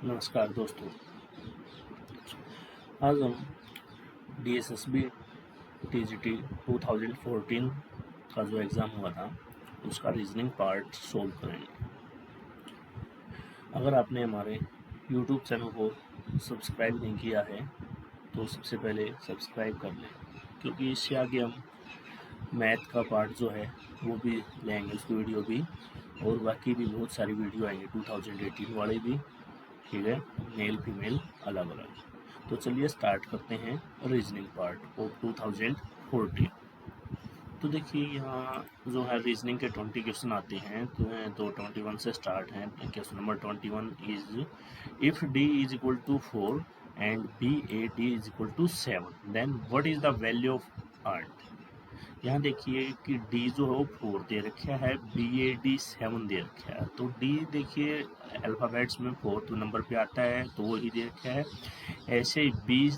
नमस्कार दोस्तों। आज हम DSSB TGT 2014 का जो एग्ज़ाम हुआ था उसका रीजनिंग पार्ट सोल्व करेंगे। अगर आपने हमारे YouTube चैनल को सब्सक्राइब नहीं किया है तो सबसे पहले सब्सक्राइब कर लें, क्योंकि इससे आगे हम मैथ का पार्ट जो है वो भी लेंगे, उसकी वीडियो भी, और बाकी भी बहुत सारी वीडियो आएंगे 2018 वाले भी, ठीक है, मेल फीमेल अलग अलग। तो चलिए स्टार्ट करते हैं रीजनिंग पार्ट ऑफ 2014। तो देखिए यहाँ जो है रीजनिंग के 20 क्वेश्चन आते हैं, तो 21 से स्टार्ट हैं। Question number 21 is if D is equal to 4 and B A D is equal to 7 then what is the value of art. यहाँ देखिए कि डी जो है वो 4 दे रखा है, बी ए डी 7 दे रखा है। तो डी देखिए अल्फ़ाबेट्स में 4th नंबर पे आता है तो वो ही दे रखा है। ऐसे बी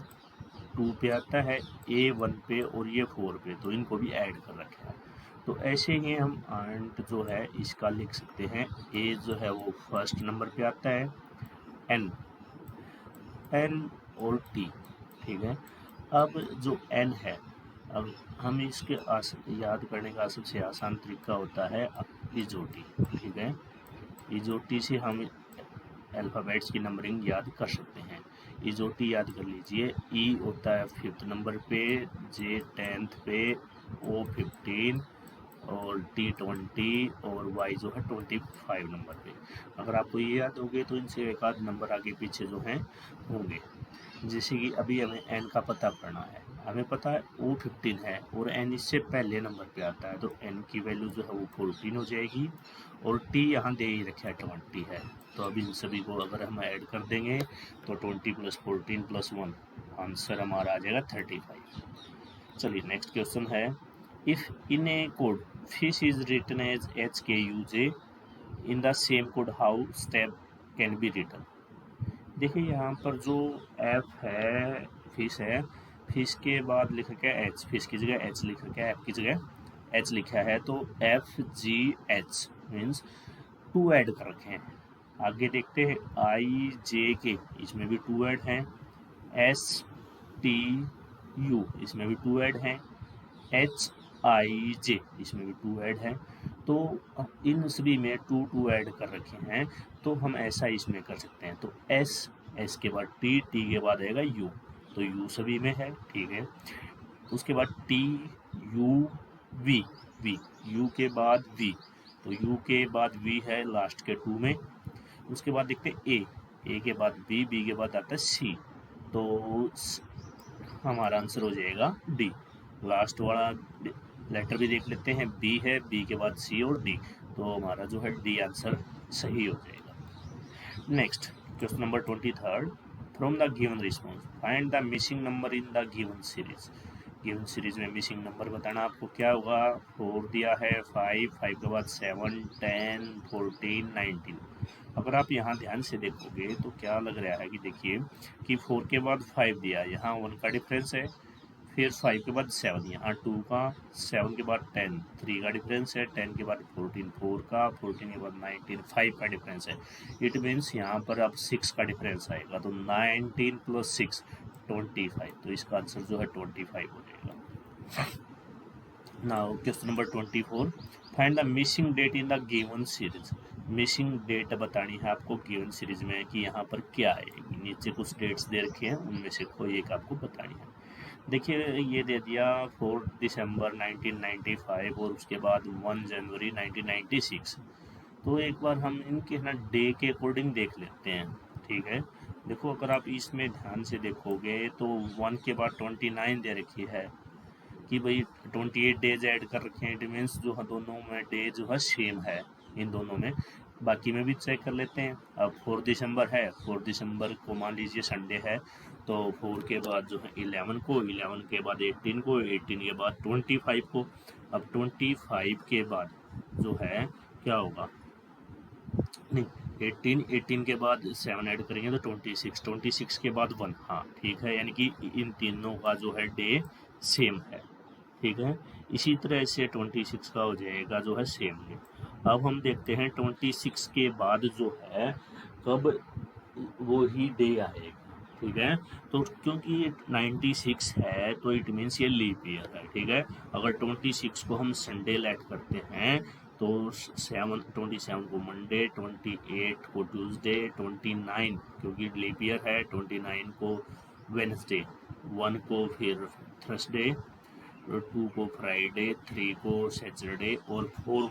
2 पे आता है, ए 1 पे और ये 4 पे, तो इनको भी ऐड कर रखा है। तो ऐसे ही हम आंट जो है इसका लिख सकते हैं। ए जो है वो फर्स्ट नंबर पे आता है, एन एन और टी, ठीक है। अब जो एन है, अब हम इसके याद करने का सबसे आसान तरीका होता है इजोटी, ठीक है। इजोटी से हम अल्फ़ाबेट्स की नंबरिंग याद कर सकते हैं। इजोटी याद कर लीजिए, ई होता है 5th नंबर पे, जे 10th पे, ओ 15 और टी 20 और वाई जो है 25 नंबर पे। अगर आपको ये याद होंगे तो इनसे एक आध नंबर आगे पीछे जो हैं होंगे। जैसे कि अभी हमें एन का पता करना है, हमें पता है ओ 15 है और एन इससे पहले नंबर पे आता है, तो एन की वैल्यू जो है वो 14 हो जाएगी और टी यहाँ दे ही रखा है 20 है। तो अब इन सभी को अगर हम ऐड कर देंगे तो 20 + 14 + 1 आंसर हमारा आ जाएगा 35। चलिए नेक्स्ट क्वेश्चन है, if in a code fish is written as HKUJ in the same code how step can be written. देखिए यहाँ पर जो एफ है, फिश है, फिश के बाद लिख रखा है एच, फिश की जगह एच लिख रखा है, एफ की जगह एच लिखा है, तो FGH मीन्स 2 ऐड कर रखे हैं। आगे देखते हैं IJK, इसमें भी 2 ऐड हैं। STU इसमें भी 2 ऐड हैं। HIJ इसमें भी 2 ऐड हैं। तो इन सभी में 2 ऐड कर रखे हैं, तो हम ऐसा इसमें कर सकते हैं। तो S के बाद T के बाद आएगा U, तो U सभी में है, ठीक है। उसके बाद V U के बाद V, तो U के बाद V है लास्ट के 2 में। उसके बाद देखते हैं A के बाद B के बाद आता है C, तो हमारा आंसर हो जाएगा D। लास्ट वाला लेटर भी देख लेते हैं, B है, B के बाद C और D, तो हमारा जो है D आंसर सही हो जाएगा। Next question number 23, from the given response find the missing number in the given series. Given series में मिसिंग नंबर बताना आपको क्या होगा। 4 दिया है, 5 के बाद 7, 10, 14, 19। अगर आप यहाँ ध्यान से देखोगे तो क्या लग रहा है कि देखिए कि 4 के बाद 5 दिया, यहाँ 1 का डिफरेंस है, फिर 5 के बाद 7, यहाँ 2 का, 7 के बाद 10, 3 का डिफरेंस है, 10 के बाद 14, 4 का, 14 के बाद 19, 5 का डिफरेंस है। इट मीन्स यहाँ पर अब 6 का डिफरेंस आएगा, तो 19 + 6 25, तो इसका आंसर जो है 25 हो जाएगा। Now question number 24, find the missing date in the given series. Missing date बतानी है आपको गिवन सीरीज में कि यहाँ पर क्या है। नीचे कुछ डेट्स दे रखे हैं, उनमें से कोई एक आपको बतानी है। देखिए ये दे दिया 4 दिसंबर 1995 और उसके बाद 1 जनवरी 1996। तो एक बार हम इनके ना डे के अकॉर्डिंग देख लेते हैं, ठीक है। देखो अगर आप इसमें ध्यान से देखोगे तो 1 के बाद 29 दे रखी है कि भाई 28 डेज ऐड कर रखे हैं। इट मीन्स जो है दोनों में डे जो है सेम है इन दोनों में। बाकी में भी चेक कर लेते हैं। अब 4 दिसंबर है, 4 दिसंबर को मान लीजिए संडे है, तो 4 के बाद जो है 11 को, 11 के बाद 18 को, 18 के बाद 25 को। अब 25 के बाद जो है क्या होगा, नहीं 18 के बाद 7 ऐड करेंगे तो 26, 26 के बाद 1, हाँ ठीक है, यानी कि इन तीनों का जो है डे सेम है, ठीक है। इसी तरह से 26 का हो जाएगा जो है सेम डे। अब हम देखते हैं 26 के बाद जो है कब वो ही डे आएगा, ठीक है। तो क्योंकि ये 96 है तो इट मीन्स ये लीप ईयर है, ठीक है। अगर 26 को हम संडे लेट करते हैं तो 27 को मंडे, 28 को ट्यूसडे, 29 क्योंकि लीप ईयर है 29 को वेनसडे, 1 को फिर थर्सडे, 2 को फ्राइडे, 3 को सैटरडे और 4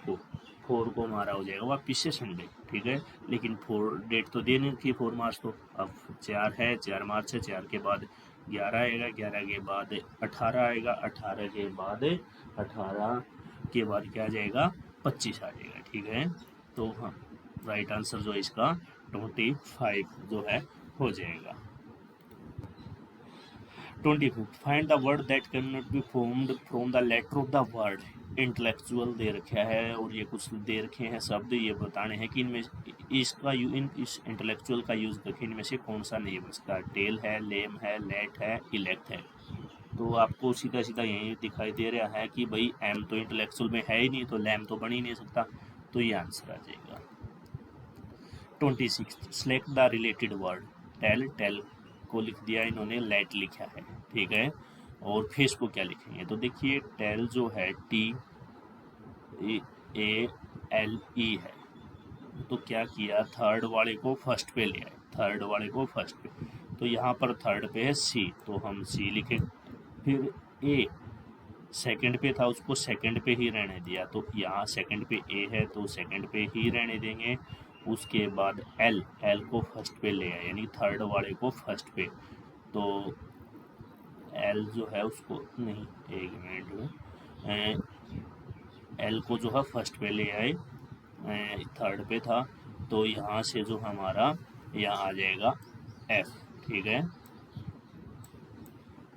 को हमारा हो जाएगा वापिस से संडे, ठीक है। लेकिन 4 डेट तो दे नहीं थी 4 मार्च को, अब 4 है, 4 मार्च है, 4 के बाद 11 आएगा, 11 के बाद 18 आएगा, 18 के बाद 18 के बाद क्या आ जाएगा 25 आ जाएगा, ठीक है। तो हाँ, राइट आंसर जो है इसका 25 जो है हो जाएगा। 25 find the word that can not be formed from the letter of the word. Intellectual दे रखा है और ये कुछ दे रखे हैं शब्द, ये बताने हैं कि इनमें इस इंटेलेक्चुअल का यूज़ करके इनमें से कौन सा नहीं बचता। टेल है, लेम है, लेट है, इलेक्ट है। तो आपको सीधा सीधा यही दिखाई दे रहा है कि भाई एम तो इंटेलेक्चुअल में है ही नहीं, तो लैम तो बन ही नहीं सकता, तो ये आंसर आ जाएगा। 26 select the related word. Tail को लिख दिया इन्होंने, लेट लिखा है, ठीक है। और फेस को क्या लिखेंगे, तो देखिए टेल जो है TALE है, तो क्या किया थर्ड वाले को फर्स्ट पे ले आए, थर्ड वाले को फर्स्ट पे, तो यहाँ पर थर्ड पे है सी तो हम सी लिखे। फिर ए सेकंड पे था, उसको सेकंड पे ही रहने दिया, तो यहाँ सेकंड पे ए है तो सेकंड पे ही रहने देंगे। उसके बाद एल को फर्स्ट पे ले आए, यानी थर्ड वाले को फर्स्ट पे, तो एल जो है उसको नहीं, एक मिनट, एल को जो है फर्स्ट पे ले आए, थर्ड पे था, तो यहाँ से जो हमारा यहाँ आ जाएगा एफ, ठीक है।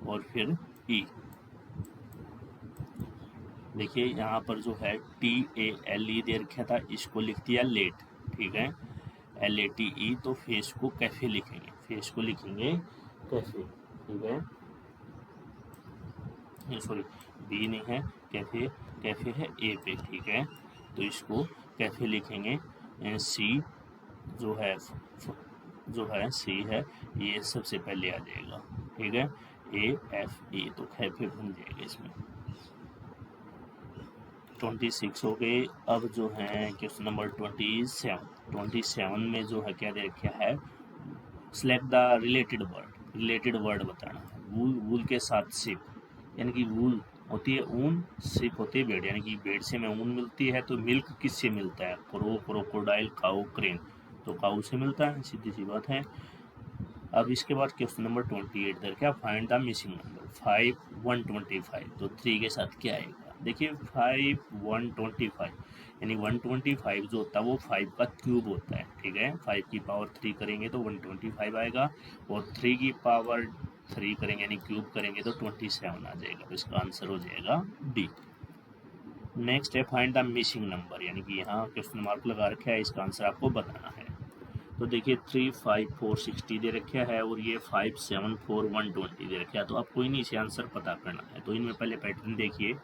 और फिर ई, देखिए यहाँ पर जो है TALE दे रखा था, इसको लिख दिया लेट, ठीक है, LATE। तो फेस को कैफे लिखेंगे, फेस को लिखेंगे कैफे, ठीक है, सॉरी बी नहीं है, कैफे, कैफे है ए पे, ठीक है। तो इसको कैफे लिखेंगे। सी जो है सी है, ये सबसे पहले आ जाएगा, ठीक है, AFE, तो कैफे बन जाएगा इसमें। 26 हो गए। अब जो है क्वेश्चन नंबर 27 में जो है क्या दे रखा है, सेलेक्ट द रिलेटेड वर्ड बताना है। वूल के साथ सिप, यानी कि वूल होती है ऊन, सिप होती है भेड़, यानी कि भेड़ से हमें ऊन मिलती है, तो मिल्क किससे मिलता है, क्रोकोडाइल, काऊ, क्रेन, तो काऊ से मिलता है, सीधी सी बात है। अब इसके बाद क्वेश्चन नंबर 28 दर क्या, फाइंड द मिसिंग नंबर 5 125, तो 3 के साथ क्या आएगा, देखिए 5 125, यानी 125 जो होता है वो 5 का क्यूब होता है, ठीक है। 5 की पावर 3 करेंगे तो 125 आएगा, और 3 की पावर 3 करेंगे यानी क्यूब करेंगे तो 27 आ जाएगा, तो इसका आंसर हो जाएगा डी। नेक्स्ट है फाइंड द मिसिंग नंबर, यानी कि यहाँ क्वेश्चन मार्क लगा रखा है, इसका आंसर आपको बताना है। तो देखिए 3 5 4 60 दे रखा है, और ये 5 7 4 120 दे रखा है, तो आपको इन्हीं से आंसर पता करना है। तो इनमें पहले पैटर्न देखिए,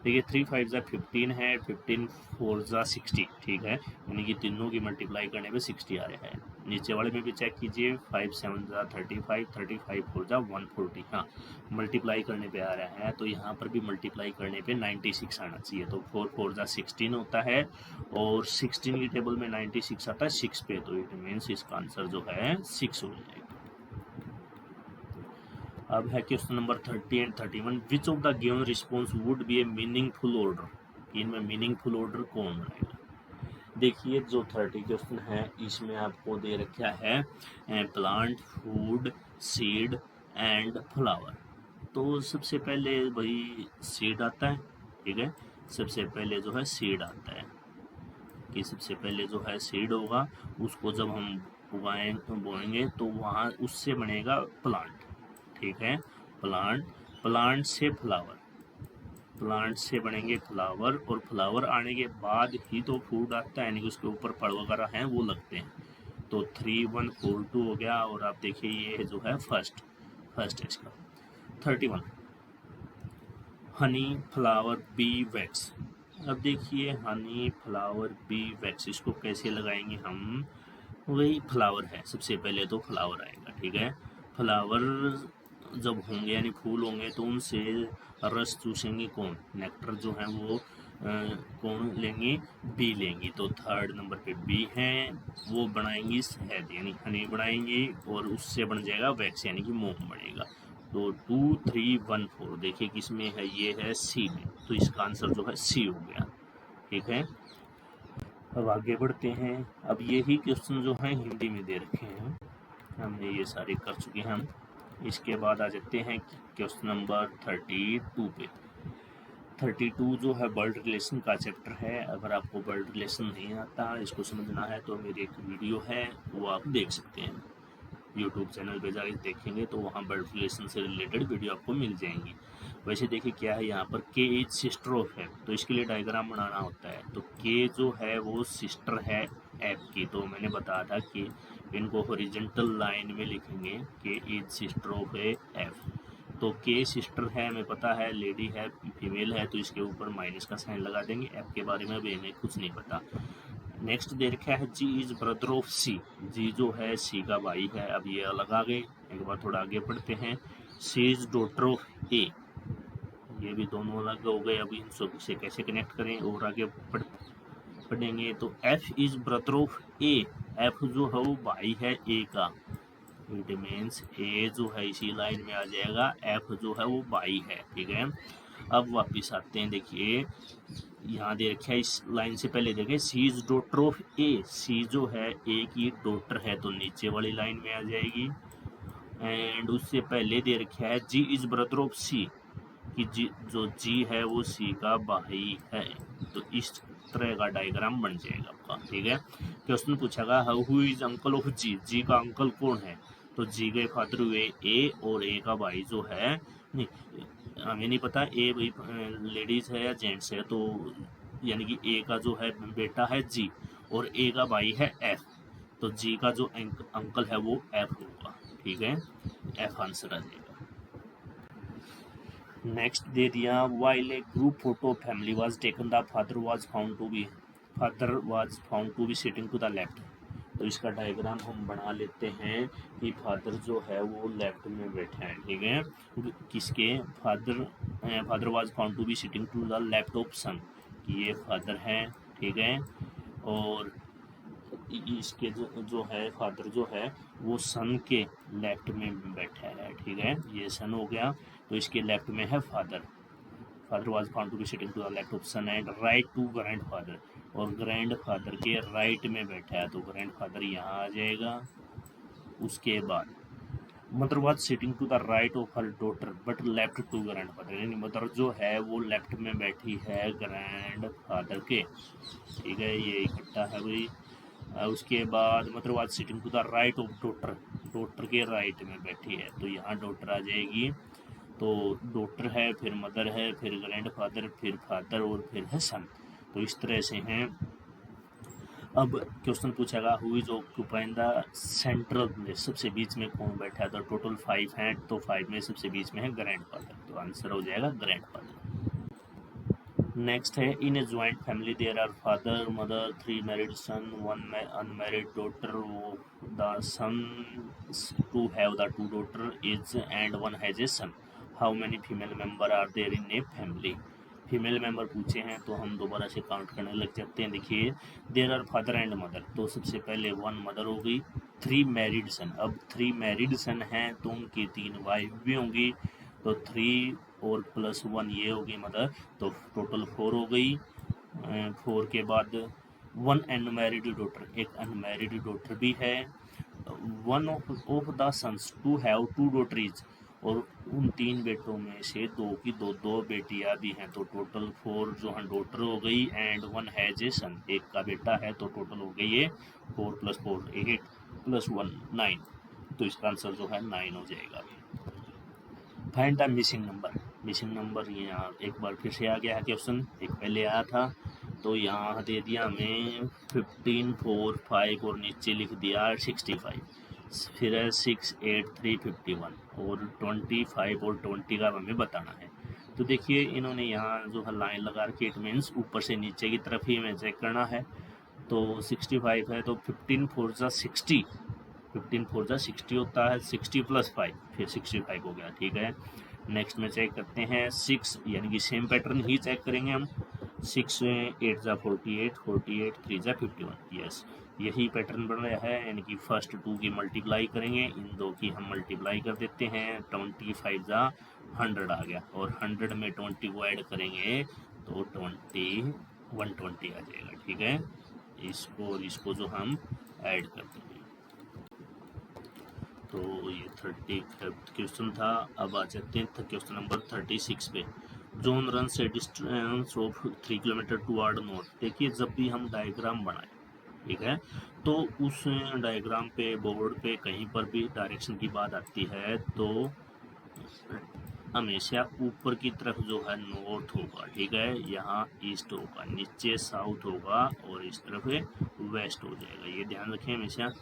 3 5 ज़ा 15 है, 15 4 ज़ा 60, ठीक है, यानी कि तीनों की मल्टीप्लाई करने पे 60 आ रहा है। नीचे वाले में भी चेक कीजिए, 5 7 ज़ा 35, 35 4 ज़ा 140, हाँ मल्टीप्लाई करने पे आ रहा है, तो यहाँ पर भी मल्टीप्लाई करने पे 96 आना चाहिए, तो 4 4 ज़ा 16 होता है, और 16 की टेबल में 96 आता है 6 पे, तो इट मीन्स इसका आंसर जो है 6 हो जाएगा। अब है question number 30 and 31, which of the given response would be A meaningful order, इनमें मीनिंगफुल ऑर्डर कौन बनाएगा। देखिए जो 30 क्वेश्चन है इसमें आपको दे रखा है plant, food, seed and flower. तो सबसे पहले भाई सीड आता है, ठीक है, सबसे पहले जो है सीड आता है, कि सबसे पहले जो है सीड होगा, उसको जब हम बोएंगे तो वहाँ उससे बनेगा प्लांट, ठीक है, प्लांट से फ्लावर, प्लांट से बनेंगे फ्लावर, और फ्लावर आने के बाद ही तो फूड आता है, यानी कि उसके ऊपर फल वगैरह हैं वो लगते हैं। तो 3 1 4 2 हो गया, और आप देखिए ये जो है फर्स्ट है इसका। 31 हनी फ्लावर बी वैक्स। अब देखिए हनी फ्लावर बी वैक्स, इसको कैसे लगाएंगे हम, वही फ्लावर है, सबसे पहले तो फ्लावर आएगा, ठीक है। फ्लावर जब होंगे यानी फूल होंगे तो उनसे रस चूसेंगे कौन, नेक्टर जो है वो कौन लेंगे, बी लेंगी। तो थर्ड नंबर पे बी हैं, वो बनाएंगी शहद यानी हनी बनाएंगी, और उससे बन जाएगा वैक्स यानी कि मोम बनेगा। तो 2 3 1 4 देखिए किस में है, ये है सी में, तो इसका आंसर जो है सी हो गया, ठीक है। अब आगे बढ़ते हैं। अब यही क्वेश्चन जो है हिंदी में दे रखे हैं, हमने ये सारे कर चुके हैं हम। इसके बाद आ जाते हैं क्वेश्चन नंबर 32 पे। 32 जो है वर्ल्ड रिलेशन का चैप्टर है। अगर आपको वर्ल्ड रिलेशन नहीं आता, इसको समझना है, तो मेरी एक वीडियो है वो आप देख सकते हैं, यूट्यूब चैनल पे जाकर देखेंगे तो वहाँ ब्लड रिलेशन से रिलेटेड वीडियो आपको मिल जाएंगी। वैसे देखिए क्या है यहाँ पर, के इज सिस्टर ऑफ है, तो इसके लिए डायग्राम बनाना होता है। तो के जो है वो सिस्टर है एफ की, तो मैंने बताया था कि इनको हॉरिजॉन्टल लाइन में लिखेंगे, के is sister of A F. तो के सिस्टर है, हमें पता है, लेडी है, फीमेल है, तो इसके ऊपर माइनस का साइन लगा देंगे। एफ के बारे में अभी हमें कुछ नहीं पता। नेक्स्ट दे रखा है जी इज ब्रदर ऑफ सी, जी जो है सी का भाई है। अब ये अलग आ गए, एक बार थोड़ा आगे पढ़ते हैं। सी इज डॉटर ऑफ ए, ये भी दोनों अलग हो गए। अभी इन सब से कैसे कनेक्ट करें और आगे पढ़ेंगे। तो F is brother of A, F जो है वो भाई है ए का, इट मीन्स ए जो है इसी लाइन में आ जाएगा, एफ जो है वो भाई है, ठीक है। अब वापिस आते हैं, देखिए यहाँ दे रखा है, इस लाइन से पहले देखें, सी इज डॉटर ऑफ ए, सी जो है ए की डॉटर है, तो नीचे वाली लाइन में आ जाएगी। एंड उससे पहले दे रखा है जी इज ब्रदर ऑफ सी, कि जी जो जी है वो सी का भाई है, तो इस तरह का डायग्राम बन जाएगा आपका, ठीक है। क्वेश्चन पूछेगा हु इज अंकल ऑफ जी, जी का अंकल कौन है, तो जी के फादर हुए ए, और ए का भाई जो है, नहीं हमें नहीं पता ए भाई लेडीज है या जेंट्स है, तो यानी कि ए का जो है बेटा है जी, और ए का भाई है एफ, तो जी का जो अंकल है वो एफ होगा, ठीक है, एफ आंसर आ जाएगा। नेक्स्ट दे दिया, while a group photo family was taken the father was found to be sitting to the left. तो इसका डायग्राम हम बना लेते हैं कि फादर जो है वो लेफ्ट में बैठे हैं, ठीक है। किसके, father was found to be sitting to the left of son, कि ये फादर है, ठीक है। और इसके जो है फादर जो है वो सन के लेफ्ट में बैठा है, ठीक है, ये सन हो गया, तो इसके लेफ्ट में है father, father was found to be sitting to the left of son and right to grandfather, और ग्रैंड फादर के राइट में बैठा है, तो ग्रैंड फादर यहाँ आ जाएगा। उसके बाद mother was sitting to the right of her daughter but left to grandfather, यानी मदर जो है वो लेफ्ट में बैठी है ग्रैंड फादर के, ठीक है, ये इकट्ठा है भाई। उसके बाद मतलब was sitting to the right of daughter, daughter के राइट में बैठी है, तो यहाँ डॉटर आ जाएगी। तो डॉटर है, फिर मदर है, फिर ग्रैंड फादर, फिर फादर, और फिर है सन, तो इस तरह से हैं। अब क्वेश्चन पूछेगा who is occupying the central place, सबसे बीच में कौन बैठा है, तो टोटल 5 हैं, तो 5 में सबसे बीच में है ग्रैंड फादर, तो आंसर हो जाएगा ग्रैंड फादर। नेक्स्ट है, in a joint family there are father mother 3 married son 1 unmarried daughter, the son to have the 2 daughter is and 1 has a son, how many female member are there in a family. Female member पूछे हैं तो हम दोबारा से count करने लग जाते हैं। देखिए there are father and mother, तो सबसे पहले 1 मदर हो गई, 3 मैरिड सन, अब 3 मैरिड सन हैं तो उनकी 3 वाइफ भी होंगी, तो 3 और प्लस 1 ये होगी मदर, तो टोटल 4 हो गई। 4 के बाद 1 अनमैरिड डॉटर, एक अनमैरिड डॉटर भी है। 1 of the sons to have 2 daughters, और उन 3 बेटों में से 2 की 2 बेटियां भी हैं, तो टोटल 4 जो है डॉटर हो गई, एंड 1 हैज ए सन, एक का बेटा है, तो टोटल हो गई है 4 + 4 8 + 1 9, तो इसका आंसर जो है 9 हो जाएगा। Find the missing number, missing number यहाँ एक बार फिर से आ गया है क्वेश्चन, एक पहले आया था, तो यहाँ दे दिया हमें 15 4 5 और नीचे लिख दिया 65, फिर है 6 8 3 51, और 25 और 20 का हमें बताना है। तो देखिए इन्होंने यहाँ जो है लाइन लगा रखी, इट मीन्स ऊपर से नीचे की तरफ ही हमें चेक करना है, तो 65 है, तो 15 4 जा 60, 15 4 जा 60 होता है, 60 + 5 फिर 65 हो गया, ठीक है। नेक्स्ट में चेक करते हैं 6, यानी कि सेम पैटर्न ही चेक करेंगे हम। 6 8 जा 48, 48 3 जा 51, यस यही पैटर्न बन रहा है, यानी कि फर्स्ट 2 की मल्टीप्लाई करेंगे, इन 2 की हम मल्टीप्लाई कर देते हैं। 25 जा 100 आ गया, और 100 में 20 को ऐड करेंगे तो 120 आ जाएगा, ठीक है। इसको और इसको जो हम ऐड कर देंगे, तो ये 35 क्वेश्चन था। अब आ जाते हैं क्वेश्चन नंबर 36 पे। जोन रन से distance of 3 kilometre toward north. देखिए जब भी हम डायग्राम बनाए, ठीक है, तो उस डायग्राम पे बोर्ड पे कहीं पर भी डायरेक्शन की बात आती है तो हमेशा ऊपर की तरफ जो है नॉर्थ होगा, ठीक है, यहाँ ईस्ट होगा, नीचे साउथ होगा, और इस तरफ वेस्ट हो जाएगा, ये ध्यान रखें हमेशा।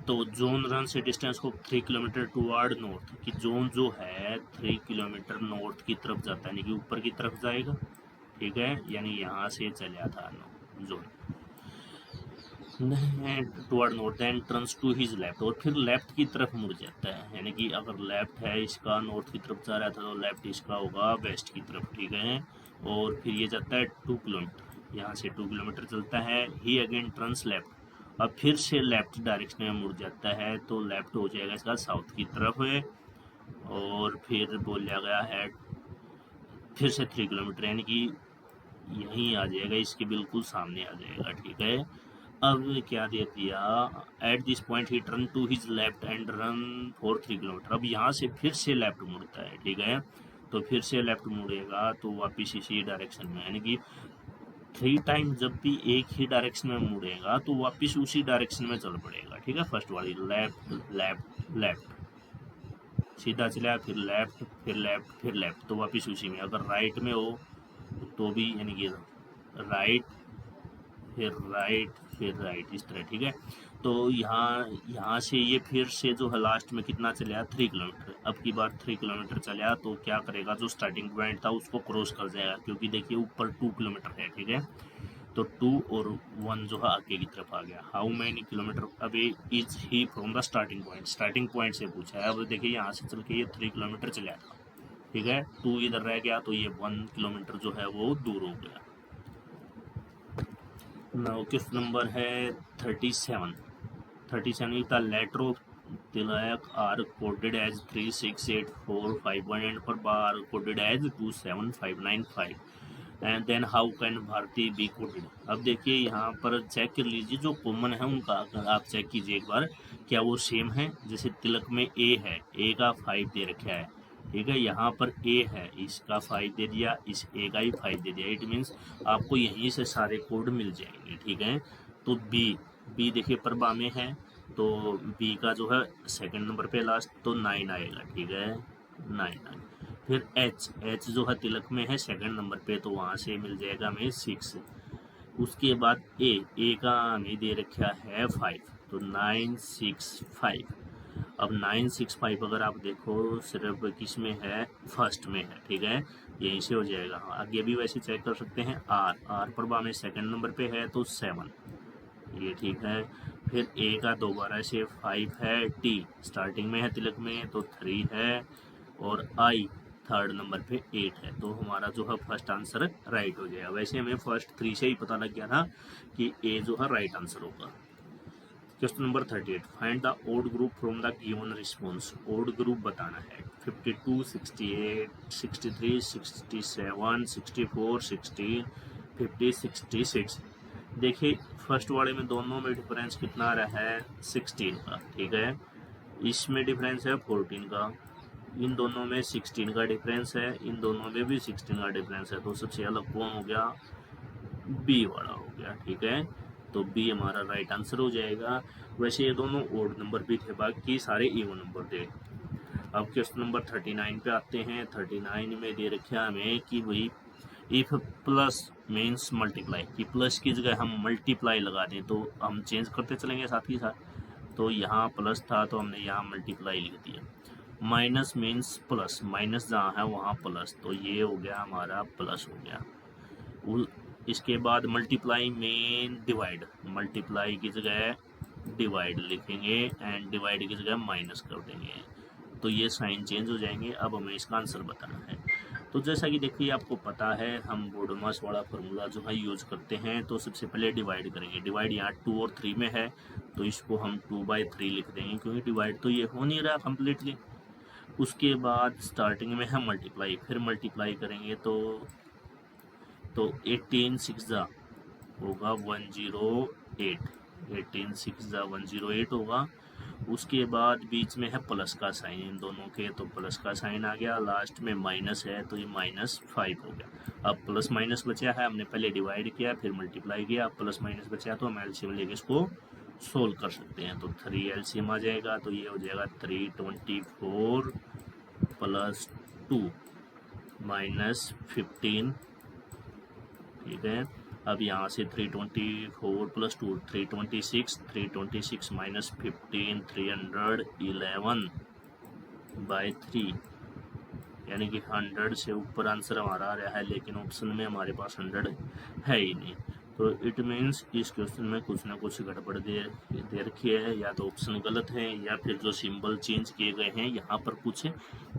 तो जोन रन से डिस्टेंस को 3 किलोमीटर टुवर्ड नॉर्थ, कि जोन जो है 3 किलोमीटर नॉर्थ की तरफ जाता है, यानी कि ऊपर की तरफ जाएगा, ठीक है, यानी यहाँ से चला था John toward north and turns to his left, और फिर लेफ्ट की तरफ मुड़ जाता है, यानी कि अगर लेफ्ट है इसका नॉर्थ की तरफ जा रहा था तो लेफ्ट इसका होगा वेस्ट की तरफ, ठीक है। और फिर ये जाता है 2 किलोमीटर, यहाँ से 2 किलोमीटर चलता है, ही अगेन टर्न्स लेफ्ट, अब फिर से लेफ्ट डायरेक्शन में मुड़ जाता है, तो लेफ्ट हो जाएगा इसका साउथ की तरफ है, और फिर बोला गया है फिर से 3 किलोमीटर, यानी कि यहीं आ जाएगा, इसके बिल्कुल सामने आ जाएगा, ठीक है। अब क्या दे दिया, at this point he turn to his left and run for 3 kilometre, अब यहाँ से फिर से लेफ्ट मुड़ता है, ठीक है, तो फिर से लेफ्ट मुड़ेगा तो वापिस इसी डायरेक्शन में, यानी कि 3 टाइम जब भी एक ही डायरेक्शन में मुड़ेगा तो वापिस उसी डायरेक्शन में चल पड़ेगा, ठीक है। फर्स्ट वाली लेफ्ट लेफ्ट लेफ्ट, सीधा चला, फिर लेफ्ट फिर लेफ्ट फिर लेफ्ट, तो वापिस उसी में। अगर राइट में हो तो भी, यानी कि राइट फिर राइट इस तरह, ठीक है। तो यहाँ से ये फिर से जो है लास्ट में कितना चला, 3 किलोमीटर, अब की बार 3 किलोमीटर चला, तो क्या करेगा, जो स्टार्टिंग पॉइंट था उसको क्रॉस कर जाएगा, क्योंकि देखिए ऊपर 2 किलोमीटर है, ठीक है, तो 2 और 1 जो है आगे की तरफ आ गया। How many kilometre away is he from the starting point से पूछा है। अब देखिए यहाँ से चल के ये 3 किलोमीटर चला था, ठीक है, 2 इधर रह गया, तो ये 1 किलोमीटर जो है वो दूर हो गया। नाउ क्वेश्चन नंबर है 37 का letter of Tilak are coded as 36845 and पर बार coded as 27595, and then how can Bharati be coded. अब देखिए यहाँ पर चेक कर लीजिए, जो कॉमन है उनका अगर आप चेक कीजिए एक बार, क्या वो सेम है। जैसे तिलक में ए है, ए का 5 दे रखा है, ठीक है, यहाँ पर ए है, इसका 5 दे दिया, इस ए का भी 5 दे दिया, इट मीन्स आपको यहीं से सारे कोड मिल जाएंगे, ठीक है। तो बी देखिए प्रभा में है, तो बी का जो है सेकंड नंबर पे लास्ट, तो 9 आएगा, ठीक है, 9। फिर एच जो है तिलक में है सेकंड नंबर पे, तो वहाँ से मिल जाएगा हमें 6। उसके बाद ए का हमें दे रखा है 5, तो 965। अब 965 अगर आप देखो सिर्फ किस में है, फर्स्ट में है, ठीक है, यहीं से हो जाएगा। आगे भी वैसे चेक कर सकते हैं। आर प्रभा में सेकंड नंबर पे है, तो 7, ये ठीक है। फिर ए का दोबारा से 5 है, टी स्टार्टिंग में है तिलक में, तो 3 है, और आई थर्ड नंबर पे 8 है, तो हमारा जो है फर्स्ट आंसर राइट हो जाएगा। वैसे हमें फर्स्ट 3 से ही पता लग गया था कि ए जो है राइट आंसर होगा। Question number 38, find the odd group from the given response. Odd group बताना है। 52 68 63 67 64 16 50 66। देखिए फर्स्ट वाले में दोनों में डिफरेंस कितना आ रहा है, 16 का, ठीक है, इसमें डिफरेंस है 14 का, इन दोनों में 16 का डिफरेंस है, इन दोनों में भी 16 का डिफरेंस है, तो सबसे अलग कौन हो गया, बी वाला हो गया, ठीक है, तो बी हमारा राइट आंसर हो जाएगा। वैसे ये दोनों ओड नंबर भी थे, बाकी सारे इवन नंबर थे। अब क्वेश्चन नंबर 39 पे आते हैं। 39 में दे रखा हमें कि भाई इफ प्लस मीन्स मल्टीप्लाई, कि प्लस की जगह हम मल्टीप्लाई लगा दें, तो हम चेंज करते चलेंगे साथ ही साथ। तो यहाँ प्लस था तो हमने यहाँ मल्टीप्लाई लिख दिया। माइनस मीन्स प्लस, माइनस जहाँ है वहाँ प्लस, तो ये हो गया हमारा प्लस हो गया। इसके बाद मल्टीप्लाई में डिवाइड, मल्टीप्लाई की जगह डिवाइड लिखेंगे एंड डिवाइड की जगह माइनस कर देंगे, तो ये साइन चेंज हो जाएंगे। अब हमें इसका आंसर बताना है। तो जैसा कि देखिए आपको पता है हम बोडोमास वाला फार्मूला जो है यूज करते हैं। तो सबसे पहले डिवाइड करेंगे, डिवाइड यहाँ 2 और 3 में है तो इसको हम 2/3 लिख देंगे क्योंकि डिवाइड तो ये हो नहीं रहा कम्प्लीटली। उसके बाद स्टार्टिंग में है मल्टीप्लाई, फिर मल्टीप्लाई करेंगे तो 18 6 होगा 108, 18 6 108 होगा। उसके बाद बीच में है प्लस का साइन इन दोनों के, तो प्लस का साइन आ गया, लास्ट में माइनस है तो ये -5 हो गया। अब प्लस माइनस बचा है, हमने पहले डिवाइड किया फिर मल्टीप्लाई किया, अब प्लस माइनस बचा तो हम एलसीएम लेके इसको सोल्व कर सकते हैं। तो 3 एलसीएम आ जाएगा, तो ये हो जाएगा 324 + 2 -15, ठीक है। अब यहाँ से 324 + 2 326, 326 - 15 311/3, यानी कि 100 से ऊपर आंसर हमारा आ रहा है, लेकिन ऑप्शन में हमारे पास 100 है ही नहीं। तो इट मीन्स इस क्वेश्चन में कुछ ना कुछ गड़बड़ दे रखी है, या तो ऑप्शन गलत है या फिर जो सिंबल चेंज किए गए हैं यहाँ पर कुछ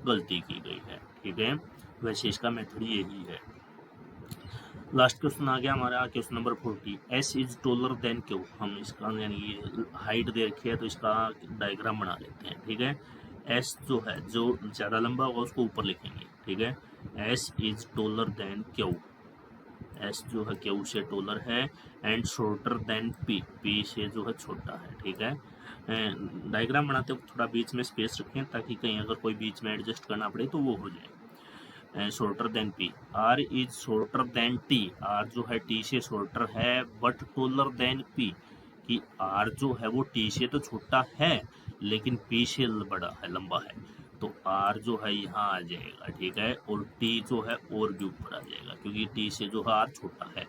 गलती की गई है, ठीक है। वैसे इसका मेथड यही है। लास्ट क्वेश्चन आ गया हमारा question number 40, S is taller than Q. हम इसका यानी हाइट दे रखी है तो इसका डायग्राम बना लेते हैं, ठीक है। एस जो है, जो ज़्यादा लंबा होगा उसको ऊपर लिखेंगे, ठीक है। S is taller than Q, S जो है क्यू से टोलर है, and shorter than P, P से जो है छोटा है, ठीक है। डायग्राम बनाते वक्त थोड़ा बीच में स्पेस रखें ताकि कहीं अगर कोई बीच में एडजस्ट करना पड़े तो वो हो जाए। Shorter than P, R is shorter than T, R जो है टी से शॉर्टर है बट टोलर देन पी, कि आर जो है वो टी से तो छोटा है लेकिन पी से बड़ा है, लंबा है, तो आर जो है यहाँ आ जाएगा, ठीक है। और टी जो है और भी ऊपर आ जाएगा क्योंकि टी से जो है आर छोटा है।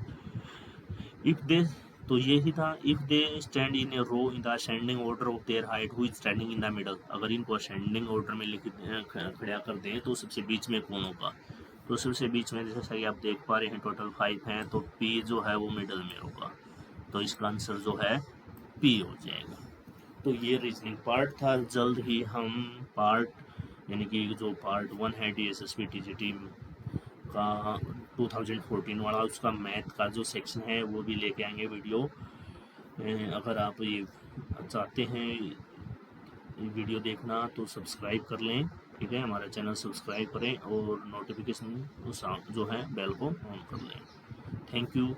इफ दे, तो यही था, if they stand in a row in the ascending order of their height, who is standing in the middle, अगर इनको असेंडिंग ऑर्डर में खड़ा कर दें तो सबसे बीच में कौन होगा। तो सबसे बीच में जैसा कि आप देख पा रहे हैं टोटल 5 हैं, तो पी जो है वो मिडल में होगा, तो इसका आंसर जो है पी हो जाएगा। तो ये रीजनिंग पार्ट था। जल्द ही हम पार्ट यानी कि जो पार्ट 1 है DSSP TGT का 2014 वाला, उसका मैथ का जो सेक्शन है वो भी लेके आएंगे वीडियो। अगर आप ये चाहते हैं वीडियो देखना तो सब्सक्राइब कर लें, ठीक है। हमारा चैनल सब्सक्राइब करें और नोटिफिकेशन जो है बेल को ऑन कर लें। Thank you.